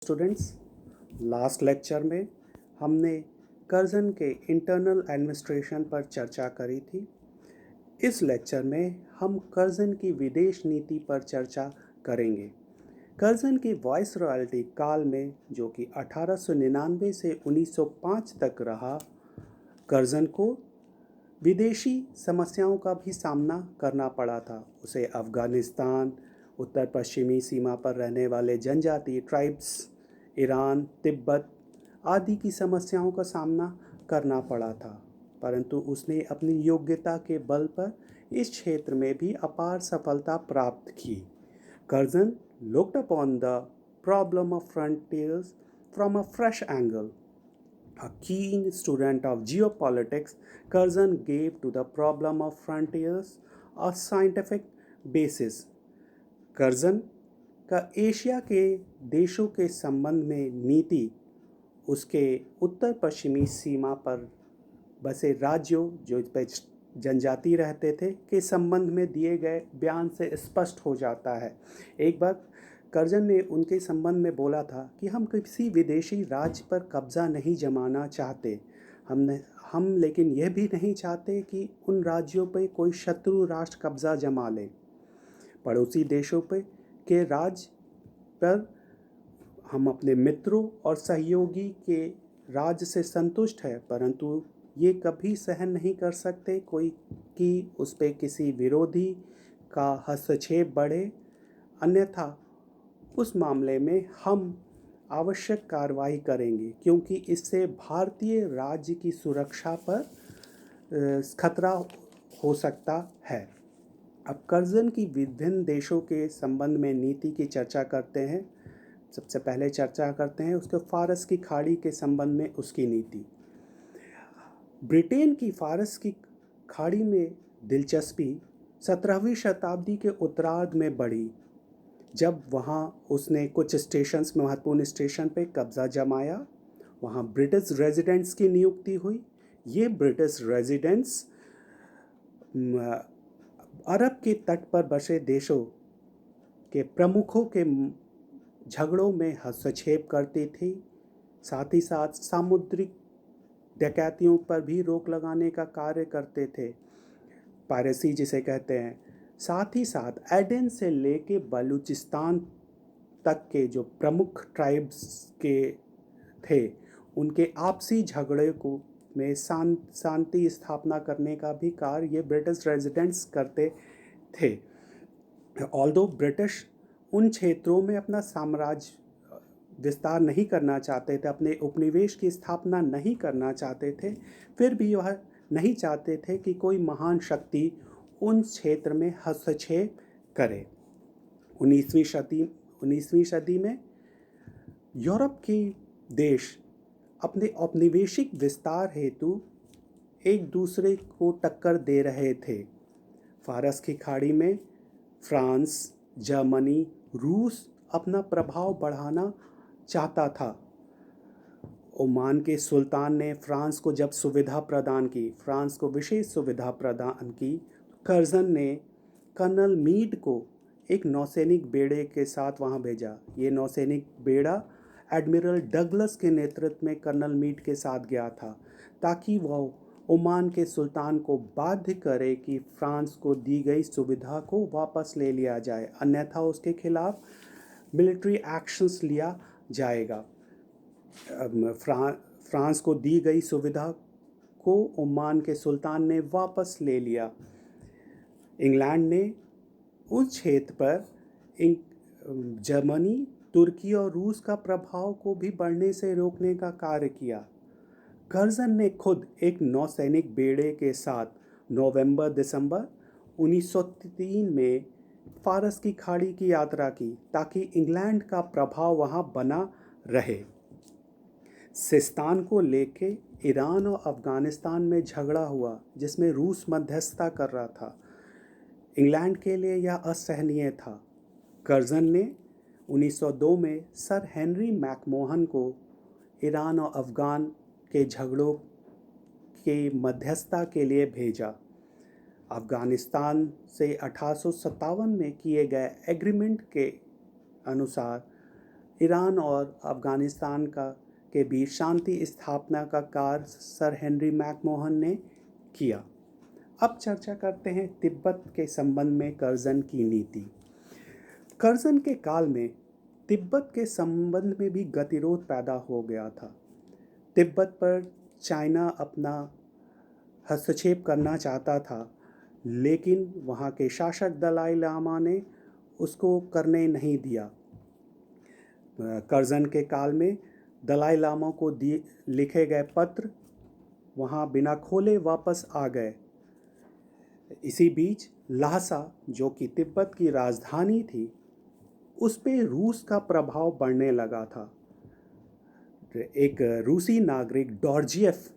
Students, last lecture में हमने Curzon के इंटरनल एडमिनिस्ट्रेशन पर चर्चा करी थी। इस लेक्चर में हम कर्जन की विदेश नीति पर चर्चा करेंगे। कर्जन की वाइस रॉयल्टी काल में, जो कि 1899 से 1905 तक रहा, कर्जन को विदेशी समस्याओं का भी सामना करना पड़ा था। उसे अफ़गानिस्तान, उत्तर पश्चिमी सीमा पर रहने वाले जनजातीय ट्राइब्स, ईरान, तिब्बत आदि की समस्याओं का सामना करना पड़ा था, परंतु उसने अपनी योग्यता के बल पर इस क्षेत्र में भी अपार सफलता प्राप्त की। Curzon looked upon the problem of frontiers from a fresh angle. A keen student of geopolitics, Curzon gave to the problem of frontiers a scientific basis. Curzon का एशिया के देशों के संबंध में नीति उसके उत्तर पश्चिमी सीमा पर बसे राज्यों, जो इस पर जनजाति रहते थे, के संबंध में दिए गए बयान से स्पष्ट हो जाता है। एक बार कर्जन ने उनके संबंध में बोला था कि हम किसी विदेशी राज्य पर कब्ज़ा नहीं जमाना चाहते, हम लेकिन यह भी नहीं चाहते कि उन राज्यों पर कोई शत्रु राष्ट्र कब्ज़ा जमा ले। पड़ोसी देशों पर के राज्य पर हम अपने मित्रों और सहयोगी के राज्य से संतुष्ट हैं, परंतु ये कभी सहन नहीं कर सकते कोई कि उस पर किसी विरोधी का हस्तक्षेप बढ़े, अन्यथा उस मामले में हम आवश्यक कार्रवाई करेंगे, क्योंकि इससे भारतीय राज्य की सुरक्षा पर खतरा हो सकता है। अब कर्जन की विभिन्न देशों के संबंध में नीति की चर्चा करते हैं। सबसे पहले चर्चा करते हैं उसके फारस की खाड़ी के संबंध में उसकी नीति। ब्रिटेन की फारस की खाड़ी में दिलचस्पी 17वीं शताब्दी के उत्तरार्ध में बढ़ी, जब वहाँ उसने कुछ स्टेशंस में, महत्वपूर्ण स्टेशन पे कब्ज़ा जमाया। वहाँ ब्रिटिश रेजिडेंट्स की नियुक्ति हुई। ये ब्रिटिश रेजिडेंट्स अरब के तट पर बसे देशों के प्रमुखों के झगड़ों में हस्तक्षेप करती थी, साथ ही साथ सामुद्रिक डकैतियों पर भी रोक लगाने का कार्य करते थे, पायरेसी जिसे कहते हैं। साथ ही साथ एडन से लेके बलूचिस्तान तक के जो प्रमुख ट्राइब्स के थे, उनके आपसी झगड़े को में शांति स्थापना करने का भी कार्य ये ब्रिटिश रेजिडेंट्स करते थे। ऑल्दो ब्रिटिश उन क्षेत्रों में अपना साम्राज्य विस्तार नहीं करना चाहते थे, अपने उपनिवेश की स्थापना नहीं करना चाहते थे, फिर भी वह नहीं चाहते थे कि कोई महान शक्ति उन क्षेत्र में हस्तक्षेप करे। 19वीं सदी में यूरोप के देश अपने औपनिवेशिक विस्तार हेतु एक दूसरे को टक्कर दे रहे थे। फारस की खाड़ी में फ्रांस, जर्मनी, रूस अपना प्रभाव बढ़ाना चाहता था। ओमान के सुल्तान ने फ्रांस को जब सुविधा प्रदान की, फ्रांस को विशेष सुविधा प्रदान की, कर्जन ने कर्नल मीड को एक नौसैनिक बेड़े के साथ वहाँ भेजा। ये नौसैनिक बेड़ा एडमिरल डगलस के नेतृत्व में कर्नल मीड के साथ गया था, ताकि वह ओमान के सुल्तान को बाध्य करे कि फ्रांस को दी गई सुविधा को वापस ले लिया जाए, अन्यथा उसके खिलाफ मिलिट्री एक्शंस लिया जाएगा। फ्रांस को दी गई सुविधा को ओमान के सुल्तान ने वापस ले लिया। इंग्लैंड ने उस क्षेत्र पर जर्मनी, तुर्की और रूस का प्रभाव को भी बढ़ने से रोकने का कार्य किया। कर्जन ने खुद एक नौसैनिक बेड़े के साथ नवंबर-दिसंबर 1903 में फारस की खाड़ी की यात्रा की, ताकि इंग्लैंड का प्रभाव वहाँ बना रहे। सिस्तान को लेके ईरान और अफ़गानिस्तान में झगड़ा हुआ, जिसमें रूस मध्यस्थता कर रहा था। इंग्लैंड के लिए यह असहनीय था। कर्जन ने 1902 में सर हेनरी मैकमोहन को ईरान और अफ़गान के झगड़ों के मध्यस्थता के लिए भेजा। अफ़गानिस्तान से 1857 में किए गए एग्रीमेंट के अनुसार ईरान और अफ़गानिस्तान के बीच शांति स्थापना का कार्य सर हेनरी मैकमोहन ने किया। अब चर्चा करते हैं तिब्बत के संबंध में कर्जन की नीति। कर्जन के काल में तिब्बत के संबंध में भी गतिरोध पैदा हो गया था। तिब्बत पर चाइना अपना हस्तक्षेप करना चाहता था, लेकिन वहाँ के शासक दलाई लामा ने उसको करने नहीं दिया। कर्जन के काल में दलाई लामा को लिखे गए पत्र वहाँ बिना खोले वापस आ गए। इसी बीच ल्हासा, जो कि तिब्बत की राजधानी थी, उस पे रूस का प्रभाव बढ़ने लगा था। एक रूसी नागरिक डॉर्जियफ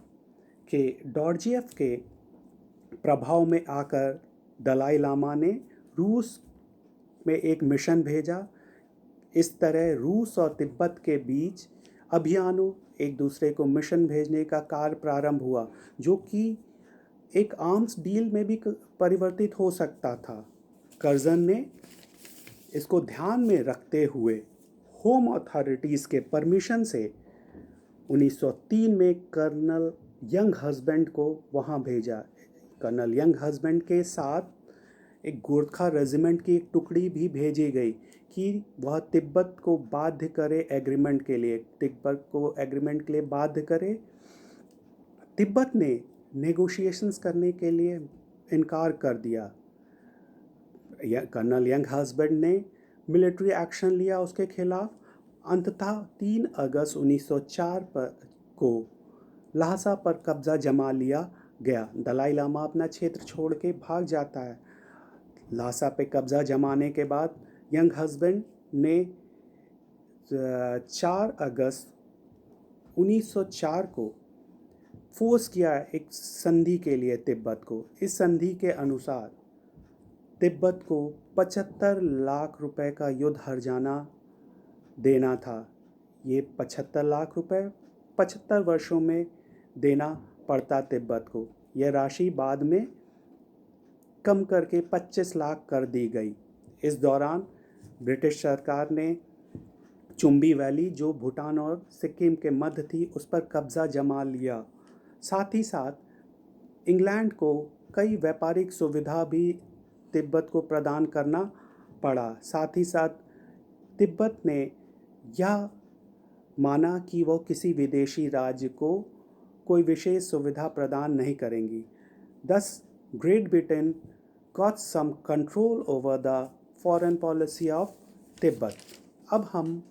के प्रभाव में आकर दलाई लामा ने रूस में एक मिशन भेजा। इस तरह रूस और तिब्बत के बीच अभियानों एक दूसरे को मिशन भेजने का कार्य प्रारंभ हुआ, जो कि एक आर्म्स डील में भी परिवर्तित हो सकता था। कर्जन ने इसको ध्यान में रखते हुए होम अथॉरिटीज़ के परमिशन से 1903 में कर्नल यंग हस्बैंड को वहाँ भेजा। कर्नल यंग हस्बैंड के साथ एक गोरखा रेजिमेंट की एक टुकड़ी भी भेजी गई कि वह तिब्बत को बाध्य करे एग्रीमेंट के लिए बाध्य करे। तिब्बत ने नेगोशिएशंस करने के लिए इनकार कर दिया। कर्नल यंग हस्बैंड ने मिलिट्री एक्शन लिया उसके खिलाफ। अंततः 3 अगस्त 1904 को ल्हासा पर कब्जा जमा लिया गया। दलाई लामा अपना क्षेत्र छोड़ के भाग जाता है। ल्हासा पे कब्जा जमाने के बाद यंग हस्बैंड ने 4 अगस्त 1904 को फोर्स किया एक संधि के लिए तिब्बत को। इस संधि के अनुसार तिब्बत को 75 लाख रुपए का युद्ध हर्जाना देना था। ये 75 लाख रुपए 75 वर्षों में देना पड़ता तिब्बत को। यह राशि बाद में कम करके 25 लाख कर दी गई। इस दौरान ब्रिटिश सरकार ने चुम्बी वैली, जो भूटान और सिक्किम के मध्य थी, उस पर कब्जा जमा लिया। साथ ही साथ इंग्लैंड को कई व्यापारिक सुविधा भी तिब्बत को प्रदान करना पड़ा। साथ ही साथ तिब्बत ने यह माना कि वो किसी विदेशी राज्य को कोई विशेष सुविधा प्रदान नहीं करेंगी। Thus, Great Britain got some control over the foreign policy of Tibet. अब हम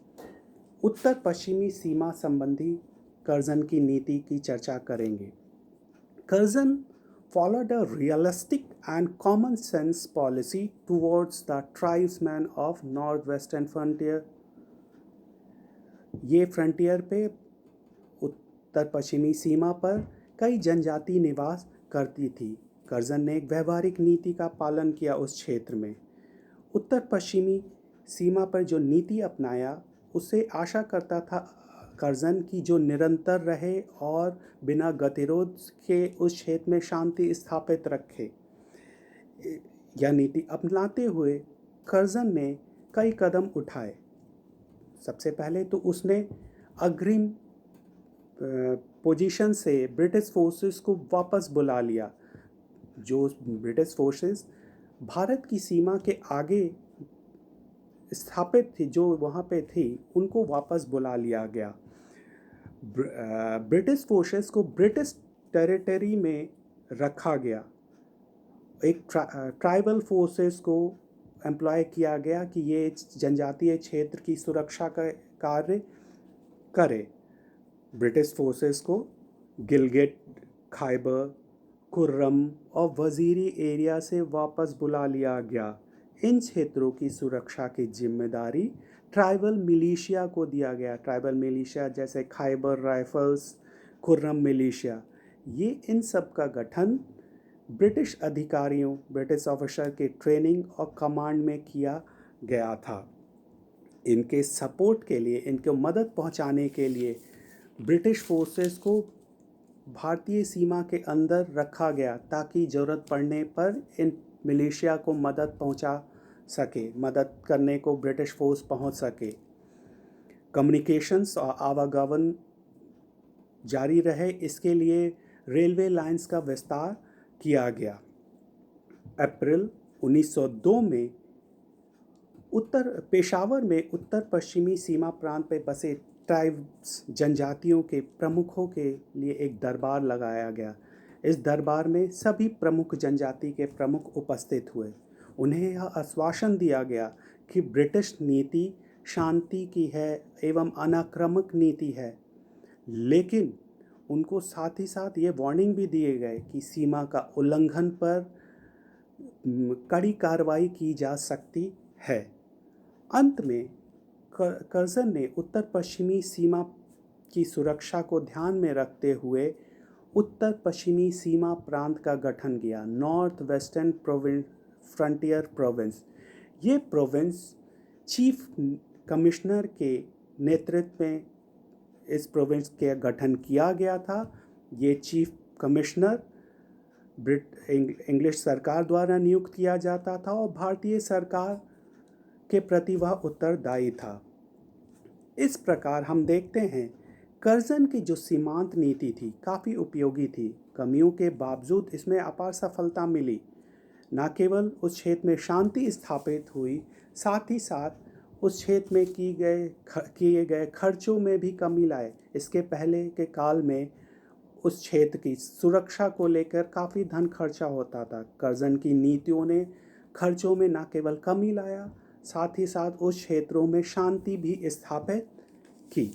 उत्तर पश्चिमी सीमा संबंधी कर्जन की नीति की चर्चा करेंगे। Curzon followed a realistic and common sense policy towards the tribesmen of northwestern frontier. ये फ्रंटियर पे उत्तर पश्चिमी सीमा पर कई जनजाति निवास करती थी। कर्जन ने एक व्यवहारिक नीति का पालन किया उस क्षेत्र में। उत्तर पश्चिमी सीमा पर जो नीति अपनाया, उससे आशा करता था कर्जन की जो निरंतर रहे और बिना गतिरोध के उस क्षेत्र में शांति स्थापित रखे। यह नीति अपनाते हुए कर्जन ने कई कदम उठाए। सबसे पहले तो उसने अग्रिम पोजीशन से ब्रिटिश फोर्सेस को वापस बुला लिया। जो ब्रिटिश फोर्सेस भारत की सीमा के आगे स्थापित थी, जो वहाँ पे थी, उनको वापस बुला लिया गया। ब्रिटिश फोर्सेस को ब्रिटिश टेरिटरी में रखा गया। एक ट्राइबल फोर्सेस को एम्प्लॉय किया गया कि ये जनजातीय क्षेत्र की सुरक्षा का कार्य करे। ब्रिटिश फोर्सेस को गिलगिट, खैबर, कुर्रम और वजीरी एरिया से वापस बुला लिया गया। इन क्षेत्रों की सुरक्षा की जिम्मेदारी ट्राइबल मिलिशिया को दिया गया। ट्राइबल मिलिशिया जैसे खैबर राइफल्स, कुर्रम मिलिशिया, ये इन सब का गठन ब्रिटिश अधिकारियों, ब्रिटिश ऑफिसर के ट्रेनिंग और कमांड में किया गया था। इनके सपोर्ट के लिए, इनको मदद पहुंचाने के लिए ब्रिटिश फोर्सेस को भारतीय सीमा के अंदर रखा गया, ताकि ज़रूरत पड़ने पर इन मिलिशिया को मदद पहुंचा सके, मदद करने को ब्रिटिश फोर्स पहुंच सके। कम्युनिकेशंस और आवागमन जारी रहे, इसके लिए रेलवे लाइंस का विस्तार किया गया। अप्रैल 1902 में पेशावर में उत्तर पश्चिमी सीमा प्रांत पे बसे ट्राइब्स जनजातियों के प्रमुखों के लिए एक दरबार लगाया गया। इस दरबार में सभी प्रमुख जनजाति के प्रमुख उपस्थित हुए। उन्हें यह आश्वासन दिया गया कि ब्रिटिश नीति शांति की है एवं अनाक्रामक नीति है, लेकिन उनको साथ ही साथ ये वार्निंग भी दिए गए कि सीमा का उल्लंघन पर कड़ी कार्रवाई की जा सकती है। अंत में कर्जन ने उत्तर पश्चिमी सीमा की सुरक्षा को ध्यान में रखते हुए उत्तर पश्चिमी सीमा प्रांत का गठन किया, नॉर्थ वेस्टर्न फ्रंटियर प्रोविंस। ये प्रोविंस चीफ कमिश्नर के नेतृत्व में इस प्रोविंस के गठन किया गया था। ये चीफ कमिश्नर इंग्लिश सरकार द्वारा नियुक्त किया जाता था और भारतीय सरकार के प्रति वह उत्तरदायी था। इस प्रकार हम देखते हैं कर्जन की जो सीमांत नीति थी काफ़ी उपयोगी थी। कमियों के बावजूद इसमें अपार सफलता मिली। न केवल उस क्षेत्र में शांति स्थापित हुई, साथ ही साथ उस क्षेत्र में किए गए खर्चों में भी कमी लाए। इसके पहले के काल में उस क्षेत्र की सुरक्षा को लेकर काफ़ी धन खर्चा होता था। कर्जन की नीतियों ने खर्चों में न केवल कमी लाया, साथ ही साथ उस क्षेत्रों में शांति भी स्थापित की।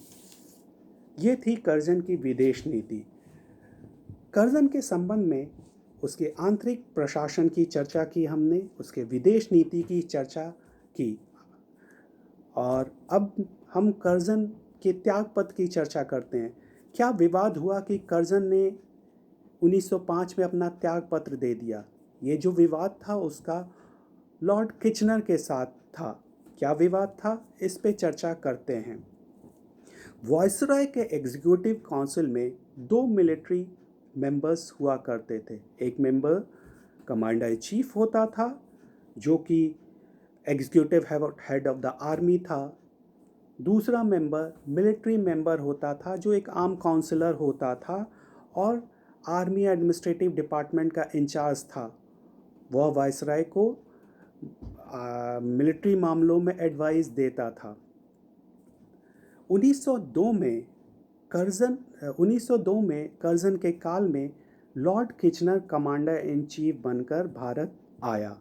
ये थी कर्जन की विदेश नीति। कर्जन के संबंध में उसके आंतरिक प्रशासन की चर्चा की हमने, उसके विदेश नीति की चर्चा की, और अब हम कर्जन के त्यागपत्र की चर्चा करते हैं। क्या विवाद हुआ कि कर्जन ने 1905 में अपना त्यागपत्र दे दिया? ये जो विवाद था उसका लॉर्ड किचनर के साथ था। क्या विवाद था, इस पे चर्चा करते हैं। वायसराय के एग्जीक्यूटिव काउंसिल में 2 मिलिट्री मेंबर्स हुआ करते थे। एक मेंबर कमांडर इन चीफ होता था, जो कि executive head of the army था। दूसरा मेंबर मिलिट्री मेंबर होता था, जो एक आर्म काउंसिलर होता था और आर्मी एडमिनिस्ट्रेटिव डिपार्टमेंट का इंचार्ज था। वह वायसराय को मिलिट्री मामलों में एडवाइस देता था। 1902 में कर्जन के काल में Lord Kitchener commander in chief बनकर भारत आया।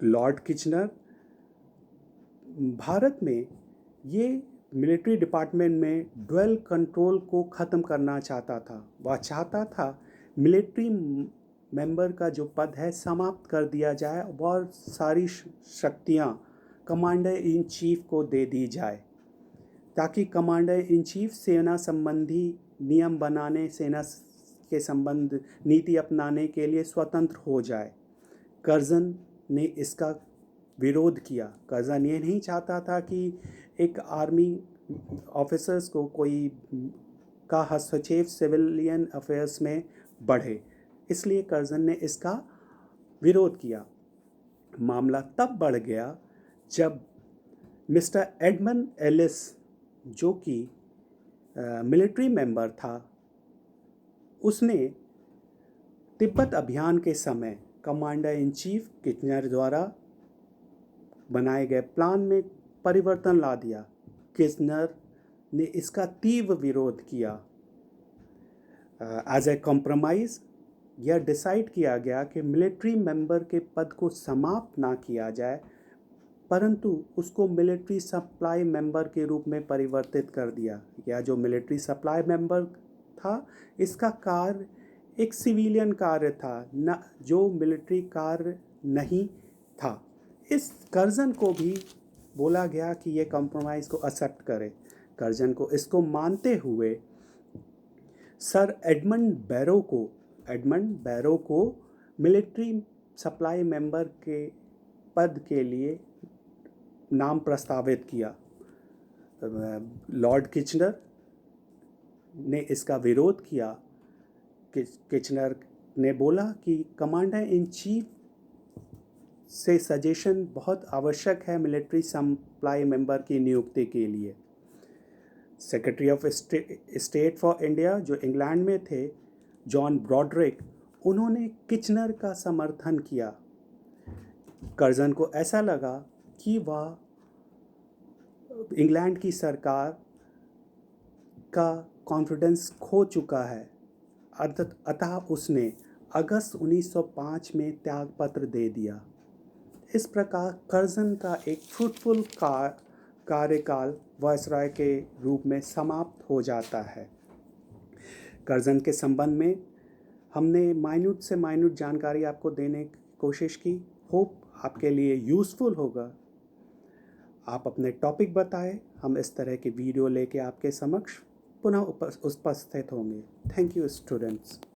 लॉर्ड किचनर भारत में ये मिलिट्री डिपार्टमेंट में ड्वेल कंट्रोल को ख़त्म करना चाहता था। वह चाहता था मिलिट्री मेंबर का जो पद है समाप्त कर दिया जाए, और सारी शक्तियाँ कमांडर इन चीफ को दे दी जाए, ताकि कमांडर इन चीफ सेना संबंधी नियम बनाने, सेना के संबंध नीति अपनाने के लिए स्वतंत्र हो जाए। कर्जन ने इसका विरोध किया। कर्जन ये नहीं चाहता था कि एक आर्मी ऑफिसर्स को कोई का हस्तक्षेप सिविलियन अफेयर्स में बढ़े, इसलिए कर्जन ने इसका विरोध किया। मामला तब बढ़ गया जब मिस्टर एडमंड एलिस, जो कि मिलिट्री मेंबर था, उसने तिब्बत अभियान के समय कमांडर इन चीफ किचनर द्वारा बनाए गए प्लान में परिवर्तन ला दिया। किचनर ने इसका तीव्र विरोध किया। एज ए कॉम्प्रोमाइज़ यह डिसाइड किया गया कि मिलिट्री मेंबर के पद को समाप्त ना किया जाए, परंतु उसको मिलिट्री सप्लाई मेंबर के रूप में परिवर्तित कर दिया। या जो मिलिट्री सप्लाई मेंबर था, इसका कार्य एक सिविलियन कार्य था, न जो मिलिट्री कार्य नहीं था। इस कर्जन को भी बोला गया कि ये कॉम्प्रोमाइज़ को एक्सेप्ट करे। कर्जन को इसको मानते हुए सर एडमंड बैरो को मिलिट्री सप्लाई मेंबर के पद के लिए नाम प्रस्तावित किया। लॉर्ड किचनर ने इसका विरोध किया। किचनर ने बोला कि कमांडर इन चीफ से सजेशन बहुत आवश्यक है मिलिट्री सप्लाई मेंबर की नियुक्ति के लिए। Secretary of state for India जो इंग्लैंड में थे, जॉन ब्रॉडरिक, उन्होंने किचनर का समर्थन किया। कर्जन को ऐसा लगा कि वह इंग्लैंड की सरकार का कॉन्फिडेंस खो चुका है, अतः उसने अगस्त 1905 में त्यागपत्र दे दिया। इस प्रकार कर्जन का एक फ्रूटफुल कार्यकाल वायसराय के रूप में समाप्त हो जाता है। कर्जन के संबंध में हमने माइन्यूट से माइन्यूट जानकारी आपको देने की कोशिश की। होप आपके लिए यूज़फुल होगा। आप अपने टॉपिक बताएं, हम इस तरह के वीडियो लेके आपके समक्ष पुनः उपस्थित होंगे। Thank you students.